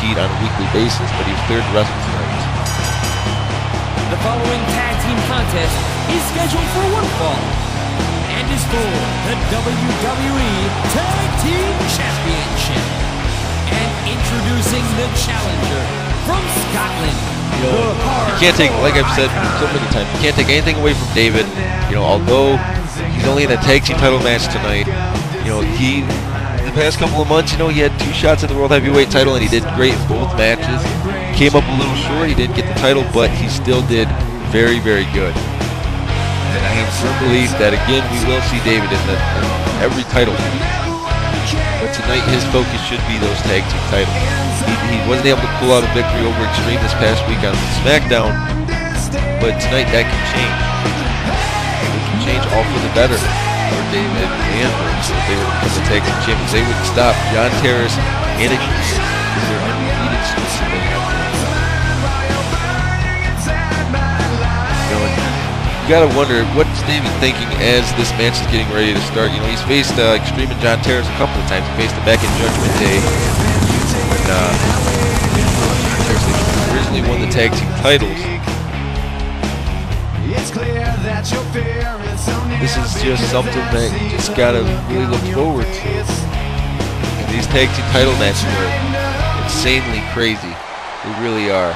compete on a weekly basis, but he was cleared to wrestle tonight. The following tag team contest is scheduled for one fall and is for the WWE Tag Team Championship. And introducing the challenger from Scotland. You can't take, like I've said so many times, you can't take anything away from David. Although he's only in a tag team title match tonight, he, in the past couple of months, he had 2 shots at the World Heavyweight title and he did great in both matches. Came up a little short, he didn't get the title, but he still did very, very good. And I have firm belief that, again, we will see David in every title match. But tonight his focus should be those tag team titles. He wasn't able to pull out a victory over Extreme this past week on SmackDown, but tonight that can change. It can change all for the better for David and Bruce. If they were to become the tag team champions, they would stop John Tevis and Extreme with their undefeated streaks that they have. You gotta wonder, what's David thinking as this match is getting ready to start? He's faced Extreme and John Tevis a couple of times. He faced him back in Judgment Day when John Tevis originally won the tag team titles. This is just something that you just gotta really look forward to. And these tag team title matches are insanely crazy. They really are.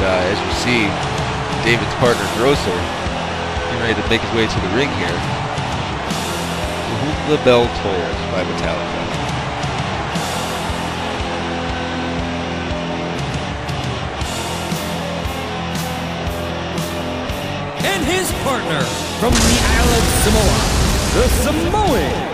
As you see, David's partner Grosser getting ready to make his way to the ring here. To whom the bell tolls by Metallica. And his partner from the Isle of Samoa, the Samoan.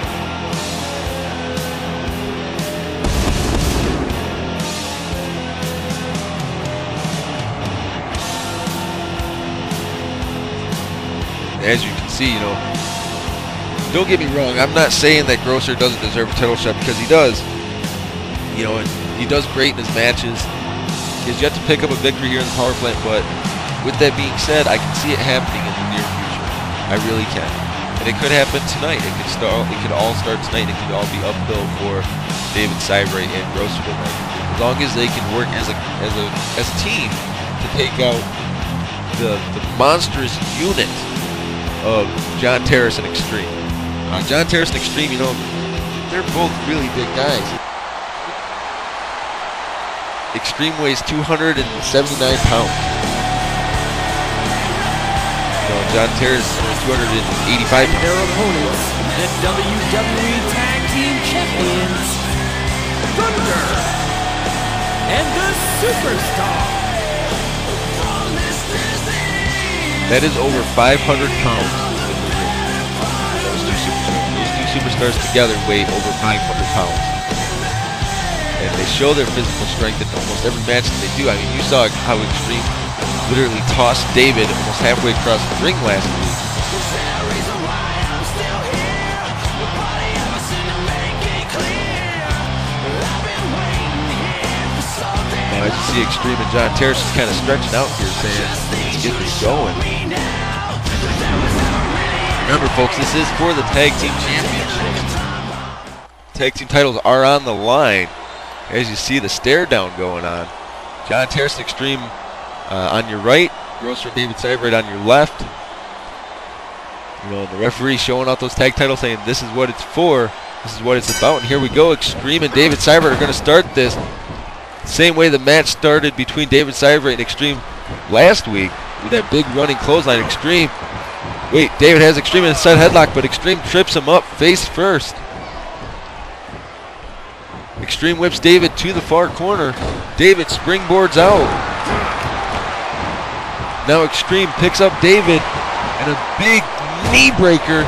As you can see, don't get me wrong, I'm not saying that Grosser doesn't deserve a title shot, because he does. And he does great in his matches. He has yet to pick up a victory here in the power plant, but with that being said, I can see it happening in the near future. I really can. And it could happen tonight. It could all start tonight. It could all be uphill for David Cybright and Grosser tonight. As long as they can work as a team to take out the monstrous unit of John Tevis and Extreme. John Tevis and Extreme, they're both really big guys. Extreme weighs 279 pounds. John Tevis is 285 pounds. Their opponents, the WWE Tag Team Champions, Thunder and the Superstar. That is over 500 pounds in the ring. Those two superstars together weigh over 500 pounds. And they show their physical strength in almost every match that they do. I mean, you saw how Extreme literally tossed David almost halfway across the ring last week. Now, as you see, Extreme and John Tevis just kind of stretching out here, saying, let's get this going. Remember, folks, this is for the Tag Team Championship. Tag Team titles are on the line. As you see the stare down going on. John Tevis and Extreme on your right. Grosser and David Cybright on your left. The referee showing out those tag titles, saying this is what it's for. This is what it's about. And here we go. Extreme and David Cybright are going to start this same way the match started between David Cybright and Extreme last week with that big running clothesline. Extreme. Wait, David has Extreme in a side headlock, but Extreme trips him up face first. Extreme whips David to the far corner. David springboards out. Now Extreme picks up David and a big knee breaker.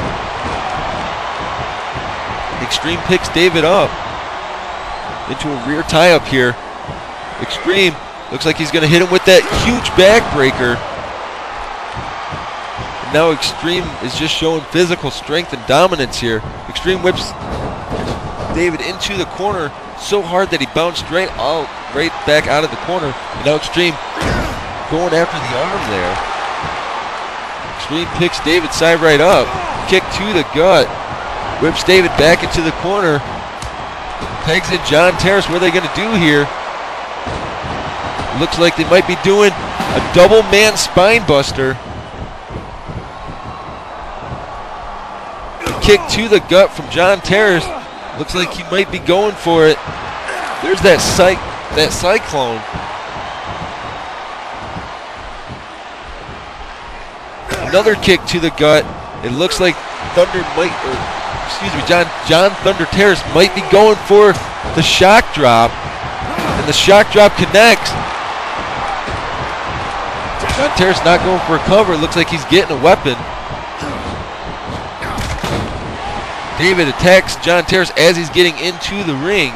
Extreme picks David up into a rear tie-up here. Extreme looks like he's going to hit him with that huge backbreaker. Now Extreme is just showing physical strength and dominance here. Extreme whips David into the corner so hard that he bounced right back out of the corner. And now Extreme going after the arm there. Extreme picks David Cybright up. Kick to the gut. Whips David back into the corner. Pegs in John Tevis. What are they going to do here? Looks like they might be doing a double man spine buster. A kick to the gut from John Tevis. Looks like he might be going for it. There's that cyclone. Another kick to the gut. It looks like John Thunder Tevis might be going for the shock drop. And the shock drop connects. John Tevis not going for a cover. Looks like he's getting a weapon. David attacks John Tevis as he's getting into the ring.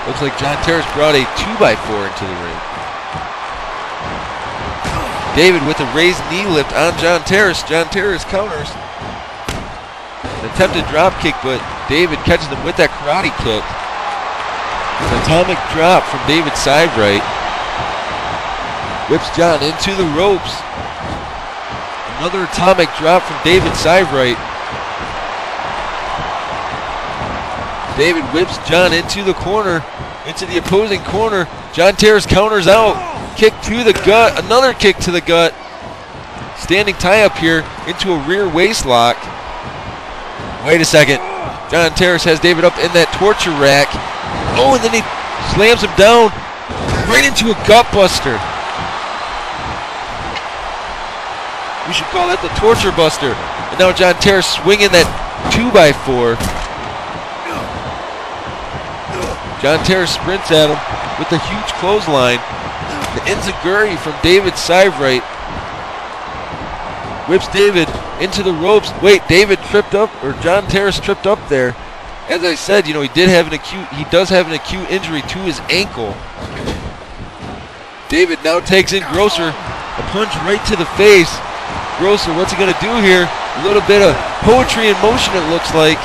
Looks like John Tevis brought a 2x4 into the ring. David with a raised knee lift on John Tevis. John Tevis counters. An attempted drop kick, but David catches him with that karate kick. An atomic drop from David's side right. Whips John into the ropes. Another atomic drop from David's side right. David whips John into the corner, into the opposing corner. John Tevis counters out. Kick to the gut, another kick to the gut. Standing tie up here into a rear waist lock. Wait a second. John Tevis has David up in that torture rack. Oh, and then he slams him down right into a gut buster. We should call that the torture buster. And now John Tevis swinging that 2x4. John Tevis sprints at him with a huge clothesline. The enziguri from David's side right. Whips David into the ropes. Wait, David tripped up, or John Tevis tripped up there. As I said, he does have an acute injury to his ankle. David now takes in Grosser. A punch right to the face. Grosser, what's he going to do here? A little bit of poetry in motion, it looks like.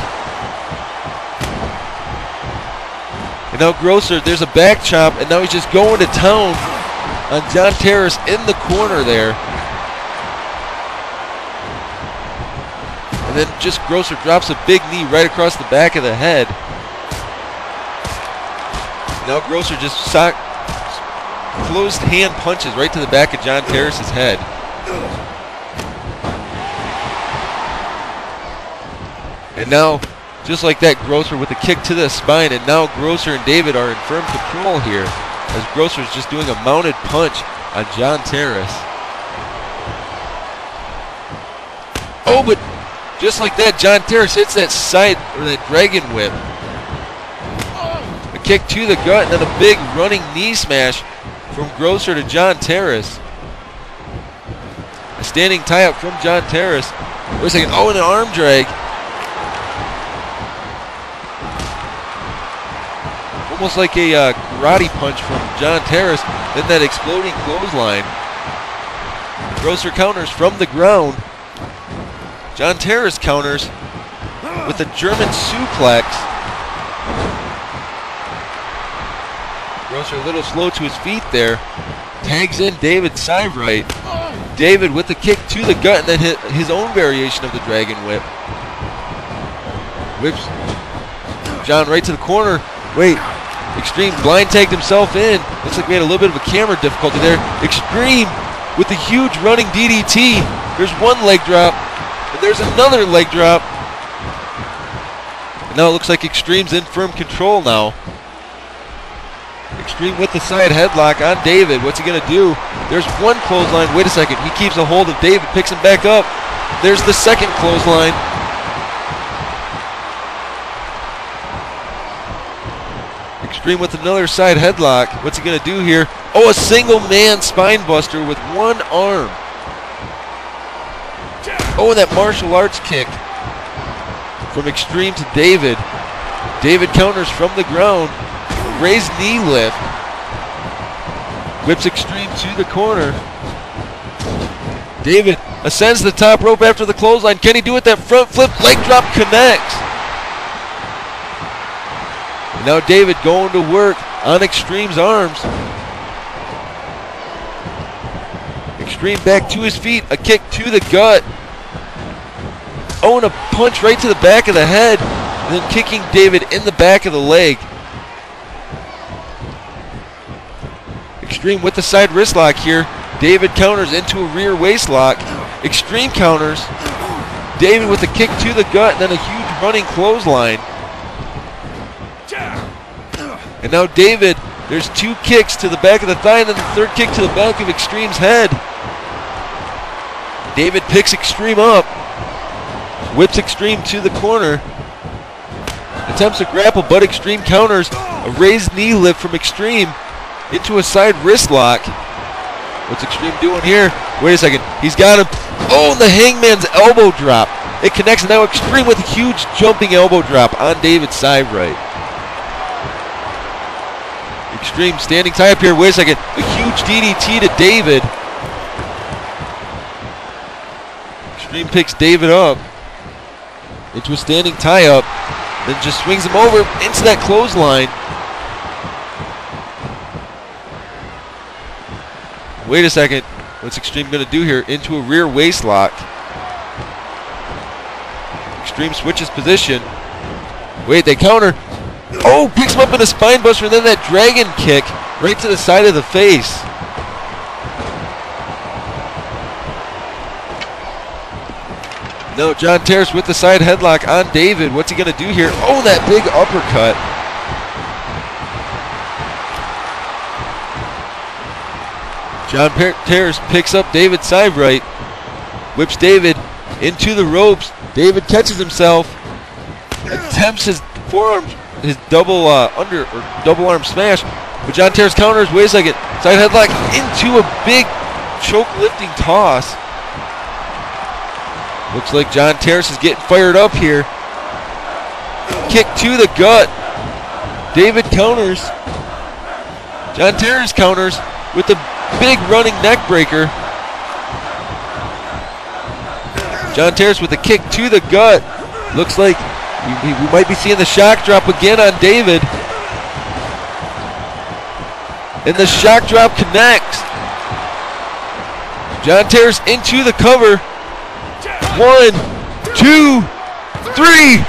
And now Grosser, there's a back chop, and now he's just going to town on John Tevis in the corner there. And then just Grosser drops a big knee right across the back of the head. Now Grosser just closed hand punches right to the back of John Tevis' head. And now, just like that, Grosser with a kick to the spine, and now Grosser and David are in firm control here, as Grosser is just doing a mounted punch on John Tevis. Oh, but just like that, John Tevis hits that side, or that dragon whip. A kick to the gut, and then a big running knee smash from Grosser to John Tevis. A standing tie-up from John Tevis. Wait a second, oh, and an arm drag. Almost like a karate punch from John Tevis. Then that exploding clothesline. Grosser counters from the ground. John Tevis counters with a German suplex. Grosser a little slow to his feet there. Tags in David's side right. David with the kick to the gut, and then hit his own variation of the dragon whip. Whips John right to the corner. Wait, Extreme blind tagged himself in. Looks like we had a little bit of a camera difficulty there. Extreme with the huge running DDT. There's one leg drop, and there's another leg drop. And now it looks like Extreme's in firm control now. Extreme with the side headlock on David. What's he going to do? There's one clothesline. Wait a second. He keeps a hold of David, picks him back up. There's the second clothesline. Extreme with another side headlock. What's he going to do here? Oh, a single man spine buster with one arm. Oh, and that martial arts kick from Extreme to David. David counters from the ground. Raised knee lift. Whips Extreme to the corner. David ascends the top rope after the clothesline. Can he do it? That front flip leg drop connects. And now David going to work on Extreme's arms. Extreme back to his feet. A kick to the gut. Oh, and a punch right to the back of the head. And then kicking David in the back of the leg. Extreme with the side wrist lock here. David counters into a rear waist lock. Extreme counters. David with a kick to the gut and then a huge running clothesline. And now David, there's 2 kicks to the back of the thigh and then the third kick to the back of Extreme's head. David picks Extreme up. Whips Extreme to the corner. Attempts to grapple, but Extreme counters. A raised knee lift from Extreme into a side wrist lock. What's Extreme doing here? Wait a second. He's got him. Oh, and the Hangman's elbow drop. It connects. Now Extreme with a huge jumping elbow drop on David's side right. Extreme standing tie up here. Wait a second. A huge DDT to David. Extreme picks David up into a standing tie up. Then just swings him over into that clothesline. Wait a second. What's Extreme going to do here? Into a rear waist lock. Extreme switches position. Wait, they counter. Oh, picks him up in a spine buster, and then that dragon kick right to the side of the face. No, John Terrace with the side headlock on David. What's he going to do here? Oh, that big uppercut. John Terrace picks up David's side right. Whips David into the ropes. David catches himself. Attempts his forearm, his double double arm smash. But John Terrace counters. Wait a second. Side headlock into a big choke lifting toss. Looks like John Terrace is getting fired up here. Kick to the gut. David counters. John Terrace counters with the big running neck breaker. John Terrace with a kick to the gut. Looks like we might be seeing the shock drop again on David. And the shock drop connects. John Terrace into the cover. 1, 2, 3.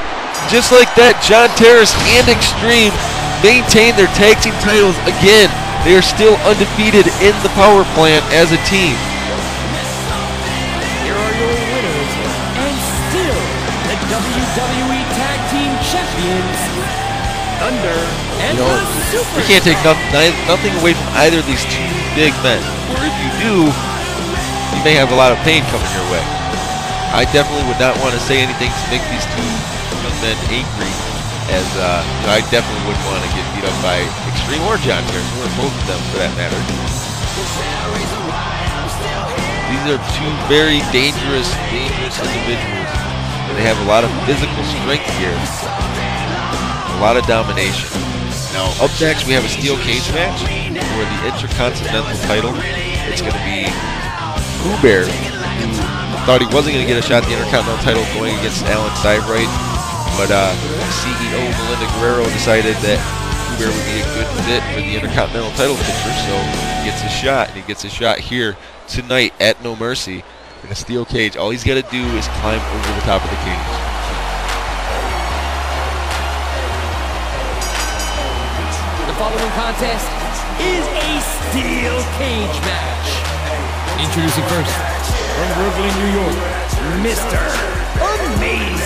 Just like that, John Terrace and Extreme maintain their tag team titles again. They are still undefeated in the power plant as a team. Here are your winners, and still the WWE Tag Team Champions, Thunder and the Super. You can't take nothing away from either of these two big men. Or if you do, you may have a lot of pain coming your way. I definitely would not want to say anything to make these two young men angry, as I definitely wouldn't want to get beat up by Extreme or John Terrace, or both of them for that matter. These are two very dangerous individuals, and they have a lot of physical strength here, a lot of domination. Now, up next we have a steel cage match for the Intercontinental title. It's going to be Pooh Bear, who thought he wasn't going to get a shot at the Intercontinental title going against Alan Seibrecht, but CEO Melinda Guerrero decided that Pooh Bear would be a good fit for the Intercontinental title picture, so he gets a shot, and he gets a shot here tonight at No Mercy in a steel cage. All he's got to do is climb over the top of the cage. The following contest is a steel cage match. Introducing first, from Brooklyn, New York, Mr. Amazing.